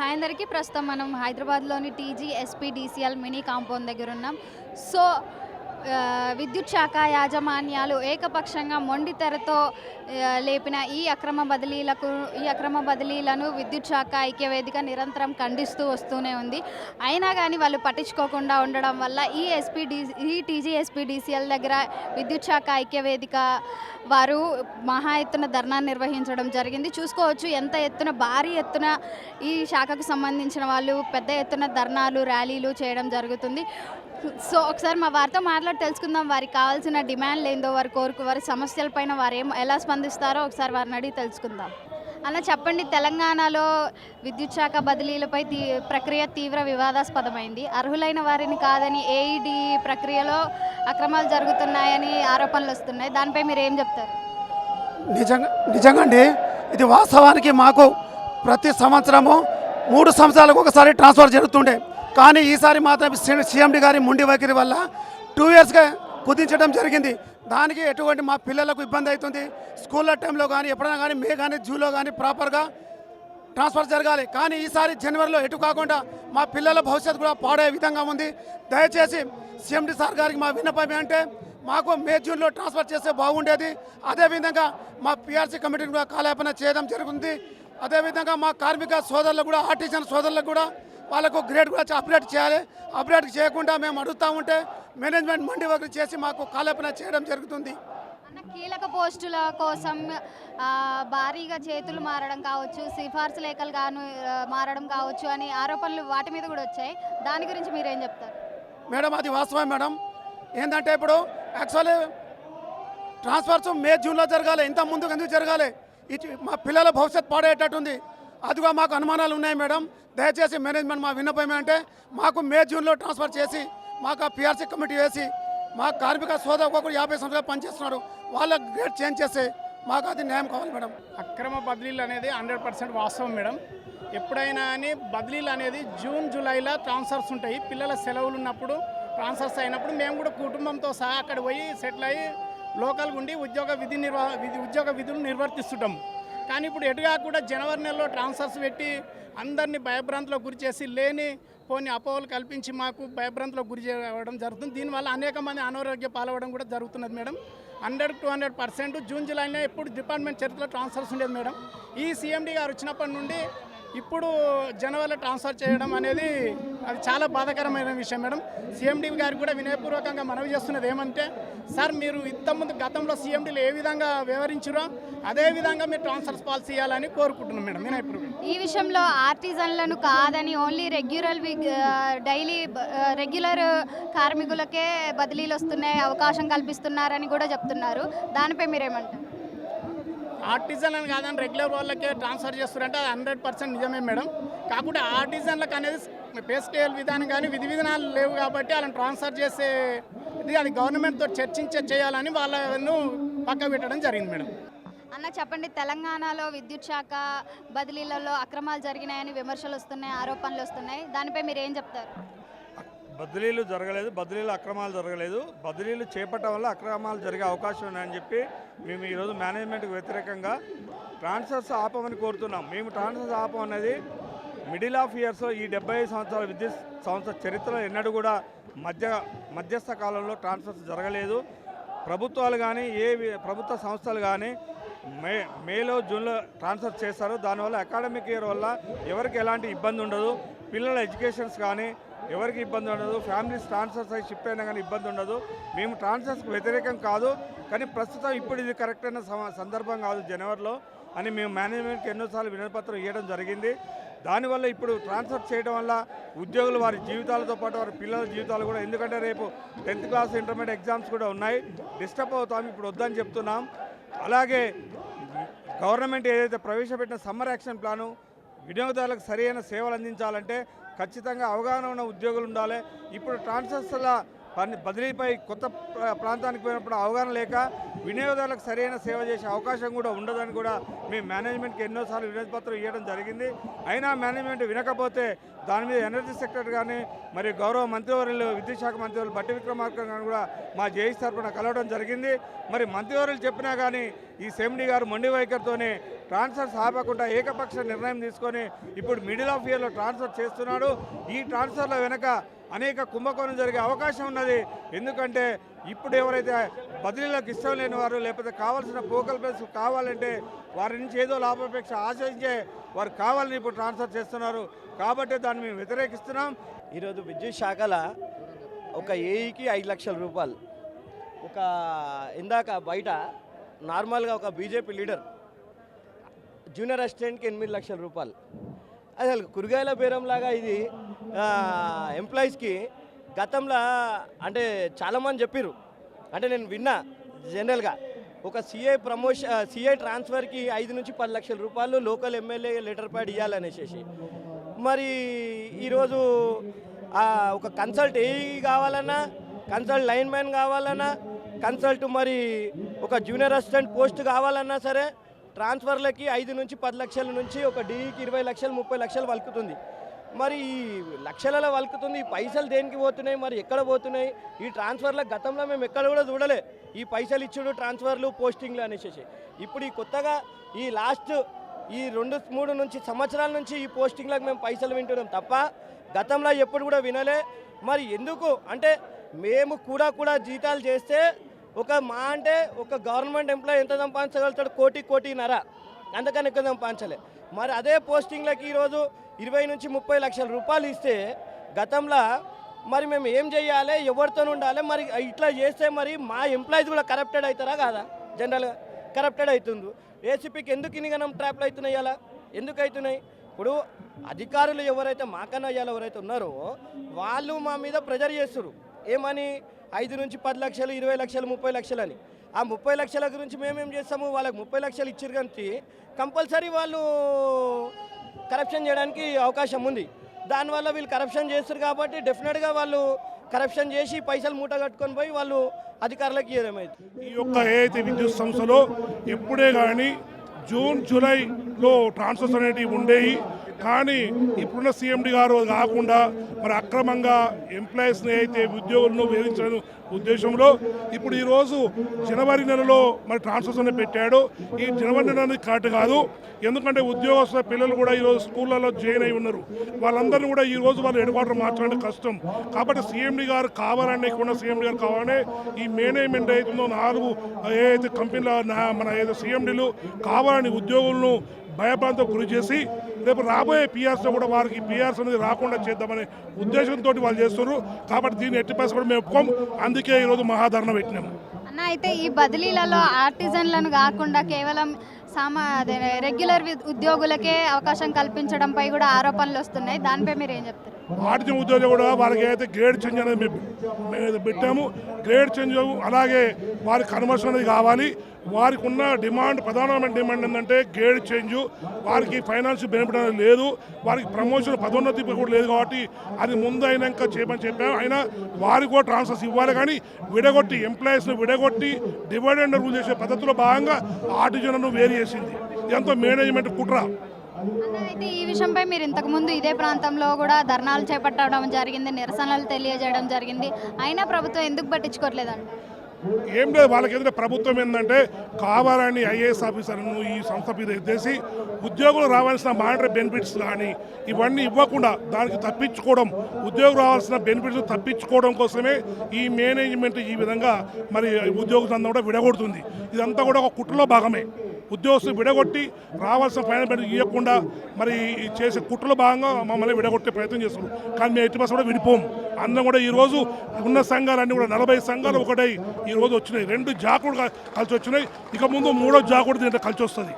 Hi అందరికీ. ప్రస్తుతం మనం హైదరాబాద్లోని టీజీఎస్పీడీసీఎల్ మినీ కాంపౌండ్ దగ్గర ఉన్నాం. సో విద్యుత్ శాఖ యాజమాన్యాలు ఏకపక్షంగా మొండి తెరతో లేపిన ఈ అక్రమ బదిలీలను విద్యుత్ శాఖ ఐక్యవేదిక నిరంతరం ఖండిస్తూ వస్తూనే ఉంది. అయినా కానీ వాళ్ళు పట్టించుకోకుండా ఉండడం వల్ల ఈ టీజీఎస్పీడీసీఎల్ దగ్గర విద్యుత్ శాఖ ఐక్యవేదిక వారు మహా ఎత్తున ధర్నా నిర్వహించడం జరిగింది. చూసుకోవచ్చు ఎంత ఎత్తున, భారీ ఎత్తున ఈ శాఖకు సంబంధించిన వాళ్ళు పెద్ద ఎత్తున ధర్నాలు, ర్యాలీలు చేయడం జరుగుతుంది. సో ఒకసారి మా వారితో మాట్లాడి తెలుసుకుందాం. వారికి కావాల్సిన డిమాండ్లు ఏందో, వారి సమస్యలపైన వారు ఎలా స్పందిస్తారో ఒకసారి వారిని అడిగి తెలుసుకుందాం. అన్న చెప్పండి, తెలంగాణలో విద్యుత్ శాఖ బదిలీలపై ప్రక్రియ తీవ్ర వివాదాస్పదమైంది. అర్హులైన వారిని కాదని ఏఈడి ప్రక్రియలో అక్రమాలు జరుగుతున్నాయని ఆరోపణలు వస్తున్నాయి. దానిపై మీరు ఏం చెప్తారు? నిజంగా అండి, ఇది వాస్తవానికి మాకు ప్రతి సంవత్సరము 3 సంవత్సరాలకు ఒకసారి ట్రాన్స్ఫర్ జరుగుతుండే. కానీ ఈసారి మాత్రం సీఎండి గారి మొండి వైఖరి వల్ల 2 ఇయర్స్గా కుదించడం జరిగింది. దానికి ఎటువంటి మా పిల్లలకు ఇబ్బంది అవుతుంది. స్కూళ్ళ టైంలో కానీ ఎప్పుడైనా కానీ మే కానీ జూన్లో కానీ ప్రాపర్గా ట్రాన్స్ఫర్ జరగాలి. కానీ ఈసారి జనవరిలో ఎటు కాకుండా మా పిల్లల భవిష్యత్తు కూడా పాడే విధంగా ఉంది. దయచేసి సీఎండి సార్ గారికి మా విన్నపం ఏంటంటే మాకు మే జూన్లో ట్రాన్స్ఫర్ చేస్తే బాగుండేది. అదేవిధంగా మా పిఆర్సీ కమిటీని కూడా కాలయాపన చేయడం జరుగుతుంది. అదేవిధంగా మా కార్మిక సోదరులకు కూడా, ఆర్టిజన్ సోదరులకు కూడా వాళ్ళకు గ్రేడ్ కూడా అప్డేట్ చేయాలి. అప్డేట్ చేయకుండా మేము అడుగుతూ ఉంటే మేనేజ్మెంట్ మండి వర్క్ చేసి మాకు కాలయాపన చేయడం జరుగుతుంది. అన్న, కీలక పోస్టుల కోసం భారీగా చేతులు మారడం కావచ్చు, సిఫార్సు లేఖలు మారడం కావచ్చు అని ఆరోపణలు వాటి మీద కూడా వచ్చాయి. దాని గురించి మీరేం చెప్తారు? మేడం, అది వాస్తవం మేడం. ఏంటంటే ఇప్పుడు యాక్చువల్లీ ట్రాన్స్ఫర్స్ మే జూన్లో జరగాలి. ఇంత ముందుకు ఎందుకు జరగాలి? మా పిల్లల భవిష్యత్తు పాడేటట్టుంది. అదిగా మాకు అనుమానాలు ఉన్నాయి మేడం. దయచేసి మేనేజ్మెంట్ మా విన్నపం అంటే మాకు మే జూన్లో ట్రాన్స్ఫర్ చేసి మాకు ఆ పిఆర్సీ కమిటీ వేసి మా కార్మిక సోదరు ఒక్కొక్కరు 50 సంవత్సరాలు పనిచేస్తున్నారు, వాళ్ళ గ్రేడ్ చేంజ్ చేసి మాకు అది న్యాయం కావాలి మేడం. అక్రమ బదిలీలు అనేది 100% వాస్తవం మేడం. ఎప్పుడైనా అని బదిలీలు అనేది జూన్ జూలైలో ట్రాన్స్ఫర్స్ ఉంటాయి. పిల్లల సెలవులు ఉన్నప్పుడు ట్రాన్స్ఫర్స్ అయినప్పుడు మేము కూడా కుటుంబంతో సహా అక్కడ పోయి సెటిల్ అయ్యి లోకల్గా ఉండి ఉద్యోగ విధులు నిర్వర్తిస్తుంటాం. కానీ ఇప్పుడు ఎటుగా కూడా జనవరి నెలలో ట్రాన్స్ఫర్స్ పెట్టి అందరినీ భయభ్రాంతిలో గురి చేసి లేని పోని అపోహలు కల్పించి మాకు భయభ్రాంతిలో గురి చేయడం జరుగుతుంది. దీనివల్ల అనేక మంది అనారోగ్య పాలవడం కూడా జరుగుతున్నది మేడం. 100-200% జూన్ జూలైలో ఎప్పుడు డిపార్ట్మెంట్ చరిత్రలో ట్రాన్స్ఫర్స్ ఉండేది మేడం. ఈ సీఎండీ గారు వచ్చినప్పటి నుండి ఇప్పుడు జనవరిలో ట్రాన్స్ఫర్ చేయడం అనేది అది చాలా బాధాకరమైన విషయం మేడం. సీఎండీ గారికి కూడా వినయపూర్వకంగా మనవి చేస్తున్నది ఏమంటే, సార్ మీరు ఇంతకుముందు గతంలో సీఎండీలు ఏ విధంగా వ్యవహరించారో అదే విధంగా మీరు ట్రాన్స్ఫర్స్ పాలసీ చేయాలని కోరుకుంటున్నాం మేడం. వినయపూర్వకంగా ఈ విషయంలో ఆర్టిజన్లను కాదని ఓన్లీ రెగ్యులర్ కార్మికులకే బదిలీలు వస్తున్నాయి, అవకాశం కల్పిస్తున్నారని కూడా చెప్తున్నారు. దానిపై మీరేమంటారు? ఆర్టిజన్ అని కాదని రెగ్యులర్ వాళ్ళకే ట్రాన్స్ఫర్ చేస్తారంటే అది 100% నిజమే మేడం. కాకపోతే ఆర్టిజన్లకు అనేది పే స్కేల్ విధానం కానీ విధి విధానాలు లేవు కాబట్టి వాళ్ళని ట్రాన్స్ఫర్ చేసే అది గవర్నమెంట్తో చేయాలని వాళ్ళను పక్క పెట్టడం జరిగింది మేడం. అన్న చెప్పండి, తెలంగాణలో విద్యుత్ శాఖ బదిలీలలో అక్రమాలు జరిగినాయని విమర్శలు వస్తున్నాయి, ఆరోపణలు వస్తున్నాయి. దానిపై మీరు ఏం చెప్తారు? బదిలీలు జరగలేదు, బదిలీలు అక్రమాలు జరగలేదు. బదిలీలు చేపట్టడం వల్ల అక్రమాలు జరిగే అవకాశం ఉన్నాయని చెప్పి మేము ఈరోజు మేనేజ్మెంట్కి వ్యతిరేకంగా ట్రాన్స్ఫర్స్ ఆపమని కోరుతున్నాం. మేము ట్రాన్స్ఫర్స్ ఆపం అనేది మిడిల్ ఆఫ్ ఇయర్స్ ఈ 75 సంవత్సరాల విద్యుత్ సంవత్సర చరిత్రలో ఎన్నడూ కూడా మధ్యస్థ కాలంలో ట్రాన్స్ఫర్స్ జరగలేదు. ప్రభుత్వాలు కానీ ప్రభుత్వ సంస్థలు కానీ మేలో జూన్లో ట్రాన్స్ఫర్ చేస్తారు. దానివల్ల అకాడమిక్ ఇయర్ వల్ల ఎవరికి ఎలాంటి ఇబ్బంది ఉండదు. పిల్లల ఎడ్యుకేషన్స్ కానీ ఎవరికి ఇబ్బంది ఉండదు. ఫ్యామిలీస్ ట్రాన్స్ఫర్స్ అయి షిఫ్ట్ అయినా కానీ ఇబ్బంది ఉండదు. మేము ట్రాన్స్ఫర్స్కి వ్యతిరేకం కాదు, కానీ ప్రస్తుతం ఇప్పుడు ఇది కరెక్ట్ అయిన సందర్భం కాదు జనవరిలో అని మేము మేనేజ్మెంట్కి ఎన్నోసార్లు వినతిపత్రం ఇవ్వడం జరిగింది. దానివల్ల ఇప్పుడు ట్రాన్స్ఫర్ చేయడం వల్ల ఉద్యోగులు వారి జీవితాలతో పాటు వారి పిల్లల జీవితాలు కూడా, ఎందుకంటే రేపు 10th క్లాస్ ఇంటర్మీడియట్ ఎగ్జామ్స్ కూడా ఉన్నాయి, డిస్టర్బ్ అవుతాం. ఇప్పుడు వద్దని చెప్తున్నాం. అలాగే గవర్నమెంట్ ఏదైతే ప్రవేశపెట్టిన సమ్మర్ యాక్షన్ ప్లాను వినియోగదారులకు సరైన సేవలు అందించాలంటే ఖచ్చితంగా అవగాహన ఉన్న ఉద్యోగులు ఉండాలి. ఇప్పుడు ట్రాన్స్ఫర్స్ల బదిలీపై కొత్త ప్రాంతానికి పోయినప్పుడు అవగాహన లేక వినియోగదారులకు సరైన సేవ చేసే అవకాశం కూడా ఉండదని కూడా మేము మేనేజ్మెంట్కి ఎన్నోసార్లు వినతిపత్రం ఇవ్వడం జరిగింది. అయినా మేనేజ్మెంట్ వినకపోతే దాని మీద ఎనర్జీ సెక్టర్ కానీ మరియు గౌరవ మంత్రివర్యులు విద్యుత్ శాఖ మంత్రివర్యులు బట్టి విక్రమార్క గారు కూడా మా జేఈసీ తరఫున కలవడం జరిగింది. మరి మంత్రివర్యులు చెప్పినా కానీ ఈ సీఎండీ గారు మొండి వైఖరితోనే ట్రాన్స్ఫర్స్ ఆపకుండా ఏకపక్ష నిర్ణయం తీసుకొని ఇప్పుడు మిడిల్ ఆఫ్ ఇయర్లో ట్రాన్స్ఫర్ చేస్తున్నాడు. ఈ ట్రాన్స్ఫర్ల వెనక అనేక కుంభకోణం జరిగే అవకాశం ఉన్నది. ఎందుకంటే ఇప్పుడు ఎవరైతే బదిలీలకు ఇష్టం లేని వారు లేకపోతే కావాల్సిన ఫోకల్ ప్లేస్ కావాలంటే వారి నుంచి ఏదో లాభాపేక్ష ఆశించే వారు కావాలని ఇప్పుడు ట్రాన్స్ఫర్ చేస్తున్నారు. కాబట్టి దాన్ని మేము వ్యతిరేకిస్తున్నాం. ఈరోజు విద్యుత్ శాఖలో ఒక ఏఈకి 5 లక్షల రూపాయలు, ఒక ఇందాక బయట నార్మల్గా ఒక బీజేపీ లీడర్ జూనియర్ అసిస్టెంట్కి 8 లక్షల రూపాయలు. అసలు కూరగాయల బేరంలాగా ఇది ఎంప్లాయీస్కి గతంలో అంటే చాలామంది చెప్పారు, అంటే నేను విన్నా జనరల్గా ఒక సిఐ ట్రాన్స్ఫర్కి 5 నుంచి 10 లక్షల రూపాయలు లోకల్ ఎమ్మెల్యే లెటర్ ప్యాడ్ ఇవ్వాలనేసి. మరి ఈరోజు ఒక కన్సల్ట్ ఏఈ కావాలన్నా, కన్సల్ట్ లైన్ మ్యాన్ కావాలన్నా, కన్సల్ట్ మరి ఒక జూనియర్ అసిస్టెంట్ పోస్ట్ కావాలన్నా సరే ట్రాన్స్ఫర్లకి 5 నుంచి 10 లక్షల నుంచి ఒక డీఈకి 20 లక్షలు 30 లక్షలు వలుకుతుంది. మరి ఈ లక్షలలో వలుకుతుంది, ఈ పైసలు దేనికి పోతున్నాయి, మరి ఎక్కడ పోతున్నాయి? ఈ ట్రాన్స్ఫర్ల గతంలో మేము ఎక్కడ కూడా చూడలే ఈ పైసలు ఇచ్చుడు ట్రాన్స్ఫర్లు పోస్టింగ్లు అనేసి. ఇప్పుడు ఈ కొత్తగా ఈ లాస్ట్ ఈ 2-3 నుంచి సంవత్సరాల నుంచి ఈ పోస్టింగ్లకు మేము పైసలు వింటున్నాం తప్ప గతంలో ఎప్పుడు కూడా వినలే. మరి ఎందుకు అంటే మేము కూడా జీతాలు చేస్తే అంటే ఒక గవర్నమెంట్ ఎంప్లాయీ ఎంత సంపాదించగలుగుతాడు? కోటిన్నర, అంతకన్నా ఎక్కువ సంపాదించలే. మరి అదే పోస్టింగ్లకి ఈరోజు 20 నుంచి 30 లక్షల రూపాయలు ఇస్తే గతంలో మరి మేము ఏం చేయాలి, ఎవరితో ఉండాలి? మరి ఇట్లా చేస్తే మరి మా ఎంప్లాయీస్ కూడా కరప్టెడ్ అవుతారా కాదా? జనరల్గా కరప్టెడ్ అవుతుంది. ఏసీపీకి ఎందుకు ఇన్నిగనం ట్రాప్లు అవుతున్నాయి? అలా ఎందుకు అవుతున్నాయి? ఇప్పుడు అధికారులు ఎవరైతే మాకన్నా ఇవాళ ఎవరైతే ఉన్నారో వాళ్ళు మా మీద ప్రెజర్ చేస్తారు. ఏమని? 5 నుంచి 10 లక్షలు, 20 లక్షలు, 30 లక్షలు అని. ఆ 30 లక్షల గురించి మేమేం చేస్తాము? వాళ్ళకి 30 లక్షలు ఇచ్చారు కానీ కంపల్సరీ వాళ్ళు కరప్షన్ చేయడానికి అవకాశం ఉంది. దానివల్ల వీళ్ళు కరప్షన్ చేస్తారు కాబట్టి డెఫినెట్గా వాళ్ళు కరప్షన్ చేసి పైసలు మూట కట్టుకొని పోయి వాళ్ళు అధికారులకు ఇవ్వడమైంది. ఈ యొక్క ఏదైతే విద్యుత్ సంస్థలో ఎప్పుడే కానీ జూన్ జూలైలో ట్రాన్స్ఫర్స్ అనేటివి ఉండేవి. కానీ ఇప్పుడున్న సీఎండి గారు కాకుండా మరి అక్రమంగా ఎంప్లాయీస్ని అయితే ఉద్యోగులను వేధించడం ఉద్దేశంలో ఇప్పుడు ఈరోజు జనవరి నెలలో మరి ట్రాన్స్ఫర్స్ అనేది పెట్టాడు. ఈ జనవరి నెల అనేది కరెక్ట్ కాదు. ఎందుకంటే ఉద్యోగస్తుల పిల్లలు కూడా ఈరోజు స్కూళ్ళలో జాయిన్ అయి ఉన్నారు. వాళ్ళందరినీ కూడా ఈరోజు వాళ్ళు హెడ్ క్వార్టర్ మార్చడం కష్టం. కాబట్టి సీఎండి గారు కావాలని కూడా సీఎండి గారు కావాలనే ఈ మేనేజ్మెంట్ అవుతుందో 4 ఏదైతే కంపెనీల మన ఏదో సీఎండీలు కావాలని ఉద్యోగులను భయభ్రాంతం గురి చేసి రేపు రాబోయే పిఆర్స్లో కూడా వారికి పిఆర్స్ అనేది రాకుండా చేద్దామనే ఉద్దేశంతో వాళ్ళు చేస్తున్నారు. కాబట్టి దీన్ని ఎట్టి పరిస్థితి కూడా మేము ఒప్పుకోం. అందుకే ఈరోజు మహాధరణ పెట్టినాము. అన్న, అయితే ఈ బదిలీలలో ఆర్టిజన్లను కాకుండా కేవలం రెగ్యులర్ ఉద్యోగులకే అవకాశం కల్పించడంపై కూడా ఆరోపణలు వస్తున్నాయి. దానిపై మీరు ఏం చెప్తారు? ఆర్టిజన్ ఉద్యోగులు కూడా వాళ్ళకి అయితే గ్రేడ్ చేంజ్ అనేది మేము పెట్టాము. గ్రేడ్ చేంజ్ అలాగే వారి కన్వర్షన్ అనేది కావాలి. వారికి ఉన్న డిమాండ్, ప్రధానమైన డిమాండ్ ఏంటంటే గ్రేడ్ చేంజ్. వారికి ఫైనాన్షియల్ బెనిఫిట్ అనేది లేదు, వారికి ప్రమోషన్ పదోన్నతి కూడా లేదు. కాబట్టి అది ముందు అయినాక చేయమని చెప్పాము. అయినా వారికి కూడా ట్రాన్స్ఫర్స్ ఇవ్వాలి. కానీ విడగొట్టి ఎంప్లాయీస్ని విడగొట్టి డివైడ్ అండ్ రూల్ చేసే పద్ధతిలో భాగంగా ఆర్టిజన్ను వేరు చేసింది. ఇదంతా మేనేజ్మెంట్ కుట్ర. అయితే ఈ విషయంపై మీరు ఇంతకుముందు ఇదే ప్రాంతంలో కూడా ధర్నాలు చేపట్టడం జరిగింది, నిరసనలు తెలియజేయడం జరిగింది. అయినా ప్రభుత్వం ఎందుకు పట్టించుకోవట్లేదండి? ఏం లేదు, వాళ్ళకి ఎదురు ప్రభుత్వం ఏంటంటే కావాలని ఐఏఎస్ ఆఫీసర్ను ఈ సంస్థ మీద ఎత్తేసి ఉద్యోగులు రావాల్సిన మానిటరీ బెనిఫిట్స్ కానీ ఇవన్నీ ఇవ్వకుండా దానికి తప్పించుకోవడం, ఉద్యోగులు రావాల్సిన బెనిఫిట్స్ తప్పించుకోవడం కోసమే ఈ మేనేజ్మెంట్ ఈ విధంగా మరి ఉద్యోగులంతా కూడా విడగొడుతుంది. ఇదంతా కూడా ఒక కుట్రలో భాగమే. ఉద్యోగస్తులు విడగొట్టి రావాల్సిన ఫైనల్ బెనిఫిట్ ఇవ్వకుండా మరి చేసే కుట్రలో భాగంగా మమ్మల్ని విడగొట్టే ప్రయత్నం చేస్తున్నారు. కానీ మేము 80% కూడా విడిపోము. అందరం కూడా ఈరోజు ఉన్న సంఘాలన్నీ కూడా 40 సంఘాలు ఒకటై ఈరోజు వచ్చినాయి. 2 జాకుడు కలిసి వచ్చినాయి. ఇక ముందు 3వ జాకుడు దీంట్లో కలిసి వస్తుంది.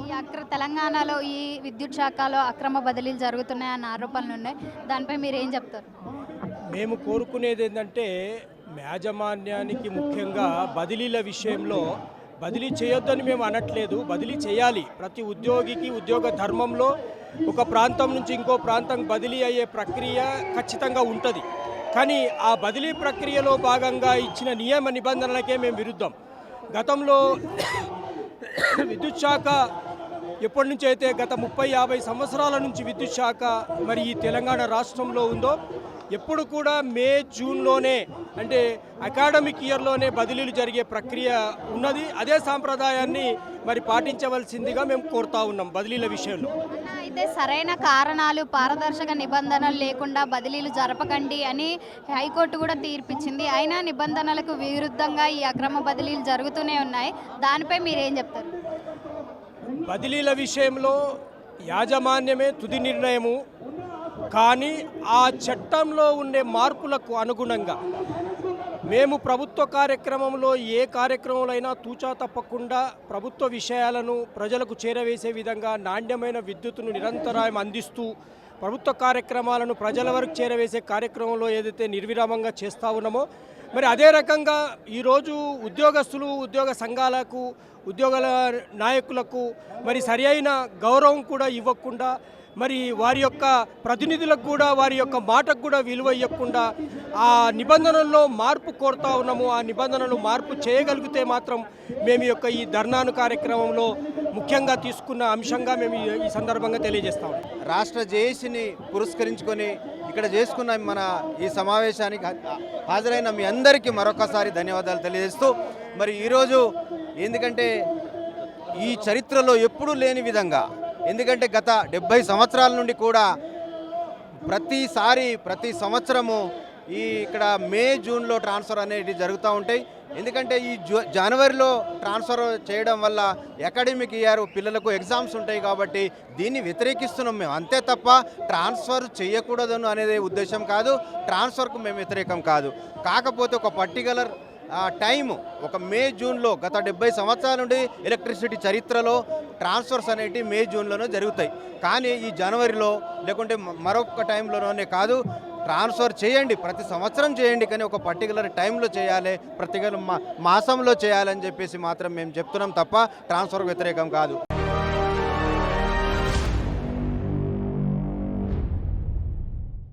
ఈ తెలంగాణలో ఈ విద్యుత్ శాఖలో అక్రమ బదిలీలు జరుగుతున్నాయన్న ఆరోపణలు ఉన్నాయి. దానిపై మీరు ఏం చెప్తారు? మేము కోరుకునేది ఏంటంటే యాజమాన్యానికి ముఖ్యంగా బదిలీల విషయంలో బదిలీ చేయొద్దని మేము అనట్లేదు, బదిలీ చేయాలి. ప్రతి ఉద్యోగికి ఉద్యోగ ధర్మంలో ఒక ప్రాంతం నుంచి ఇంకో ప్రాంతం బదిలీ అయ్యే ప్రక్రియ ఖచ్చితంగా ఉంటుంది. కానీ ఆ బదిలీ ప్రక్రియలో భాగంగా ఇచ్చిన నియమ నిబంధనలకే మేము విరుద్ధం. గతంలో విద్యుత్ శాఖ ఎప్పటి నుంచి అయితే గత 30-50 సంవత్సరాల నుంచి విద్యుత్ శాఖ మరి ఈ తెలంగాణ రాష్ట్రంలో ఉందో ఎప్పుడు కూడా మే జూన్లోనే అంటే అకాడమిక్ ఇయర్లోనే బదిలీలు జరిగే ప్రక్రియ ఉన్నది. అదే సాంప్రదాయాన్ని మరి పాటించవలసిందిగా మేము కోరుతా ఉన్నాం బదిలీల విషయంలో. అయితే సరైన కారణాలు పారదర్శక నిబంధనలు లేకుండా బదిలీలు జరపకండి అని హైకోర్టు కూడా తీర్పిచ్చింది. అయినా నిబంధనలకు విరుద్ధంగా ఈ అక్రమ బదిలీలు జరుగుతూనే ఉన్నాయి. దానిపై మీరేం చెప్తారు? బదిలీల విషయంలో యాజమాన్యమే తుది నిర్ణయము, కానీ ఆ చట్టంలో ఉండే మార్పులకు అనుగుణంగా మేము ప్రభుత్వ కార్యక్రమంలో ఏ కార్యక్రమంలో అయినా తూచా తప్పకుండా ప్రభుత్వ విషయాలను ప్రజలకు చేరవేసే విధంగా నాణ్యమైన విద్యుత్తును నిరంతరాయం అందిస్తూ ప్రభుత్వ కార్యక్రమాలను ప్రజల వరకు చేరవేసే కార్యక్రమంలో ఏదైతే నిర్విరామంగా చేస్తూ ఉన్నామో మరి అదే రకంగా ఈరోజు ఉద్యోగస్తులు, ఉద్యోగ సంఘాలకు, ఉద్యోగాల నాయకులకు మరి సరి అయిన గౌరవం కూడా ఇవ్వకుండా మరి వారి యొక్క ప్రతినిధులకు కూడా వారి యొక్క మాటకు కూడా విలువ ఇవ్వకుండా ఆ నిబంధనల్లో మార్పు కోరుతా ఉన్నాము. ఆ నిబంధనలు మార్పు చేయగలిగితే మాత్రం మేము యొక్క ఈ ధర్నాను కార్యక్రమంలో ముఖ్యంగా తీసుకున్న అంశంగా మేము ఈ సందర్భంగా తెలియజేస్తాము. రాష్ట్ర జేఏసీని పురస్కరించుకొని ఇక్కడ చేసుకున్న మన ఈ సమావేశానికి హాజరైన మీ అందరికీ మరొకసారి ధన్యవాదాలు తెలియజేస్తూ మరి ఈరోజు ఎందుకంటే ఈ చరిత్రలో ఎప్పుడూ లేని విధంగా, ఎందుకంటే గత 70 సంవత్సరాల నుండి కూడా ప్రతి సంవత్సరము ఈ ఇక్కడ మే జూన్లో ట్రాన్స్ఫర్ అనేవి జరుగుతూ ఉంటాయి. ఎందుకంటే ఈ జనవరిలో ట్రాన్స్ఫర్ చేయడం వల్ల అకాడమిక్ ఇయర్ పిల్లలకు ఎగ్జామ్స్ ఉంటాయి కాబట్టి దీన్ని వ్యతిరేకిస్తున్నాం మేము, అంతే తప్ప ట్రాన్స్ఫర్ చేయకూడదు అనేది ఉద్దేశం కాదు. ట్రాన్స్ఫర్కు మేము వ్యతిరేకం కాదు. కాకపోతే ఒక పర్టికులర్ టైము ఒక మే జూన్లో గత 70 సంవత్సరాల నుండి ఎలక్ట్రిసిటీ చరిత్రలో ట్రాన్స్ఫర్స్ అనేవి మే జూన్లోనే జరుగుతాయి. కానీ ఈ జనవరిలో లేకుంటే మరొక టైంలోనే కాదు, ట్రాన్స్ఫర్ చేయండి, ప్రతి సంవత్సరం చేయండి, కానీ ఒక పర్టికులర్ టైంలో చేయాలి, పర్టికులర్ మాసంలో చేయాలని చెప్పేసి మాత్రం మేము చెప్తున్నాం తప్ప ట్రాన్స్ఫర్ వ్యతిరేకం కాదు.